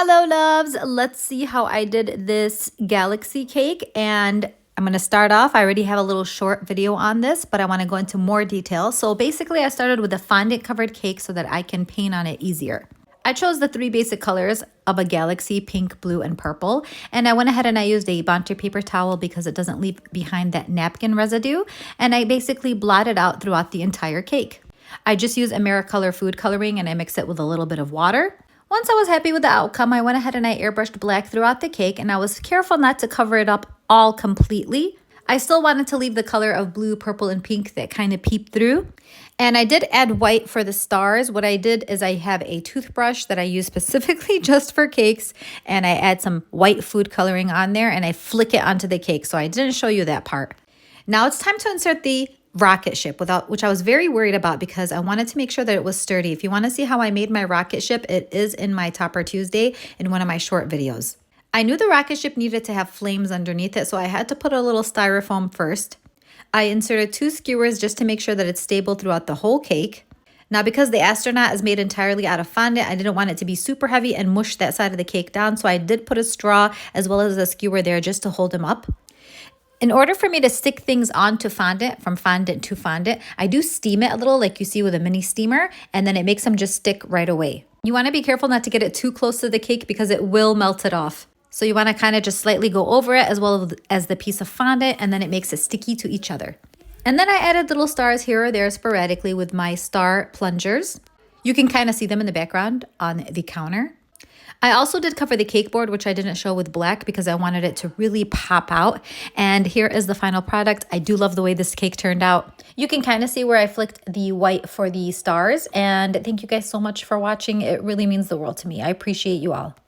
Hello, loves. Let's see how I did this galaxy cake. And I'm going to start off. I already have a little short video on this, but I want to go into more detail. So basically, I started with a fondant covered cake so that I can paint on it easier. I chose the three basic colors of a galaxy: pink, blue, and purple. And I went ahead and I used a Bonte paper towel because it doesn't leave behind that napkin residue. And I basically blotted out throughout the entire cake. I just use Americolor food coloring and I mix it with a little bit of water. Once I was happy with the outcome, I went ahead and I airbrushed black throughout the cake, and I was careful not to cover it up all completely. I still wanted to leave the color of blue, purple, and pink that kind of peeped through. And I did add white for the stars. What I did is I have a toothbrush that I use specifically just for cakes, and I add some white food coloring on there, and I flick it onto the cake. So I didn't show you that part. Now it's time to insert the rocket ship, which I was very worried about because I wanted to make sure that it was sturdy. If you want to see how I made my rocket ship, it is in my Topper Tuesday in one of my short videos. I knew the rocket ship needed to have flames underneath it, so I had to put a little styrofoam first. I inserted 2 skewers just to make sure that it's stable throughout the whole cake. Now, because the astronaut is made entirely out of fondant, I didn't want it to be super heavy and mush that side of the cake down, so I did put a straw as well as a skewer there just to hold him up. In order for me to stick things onto fondant, from fondant to fondant, I do steam it a little like you see with a mini steamer, and then it makes them just stick right away. You want to be careful not to get it too close to the cake because it will melt it off. So you want to kind of just slightly go over it as well as the piece of fondant, and then it makes it sticky to each other. And then I added little stars here or there sporadically with my star plungers. You can kind of see them in the background on the counter. I also did cover the cake board, which I didn't show with black because I wanted it to really pop out. And here is the final product. I do love the way this cake turned out. You can kind of see where I flicked the white for the stars. And thank you guys so much for watching. It really means the world to me. I appreciate you all.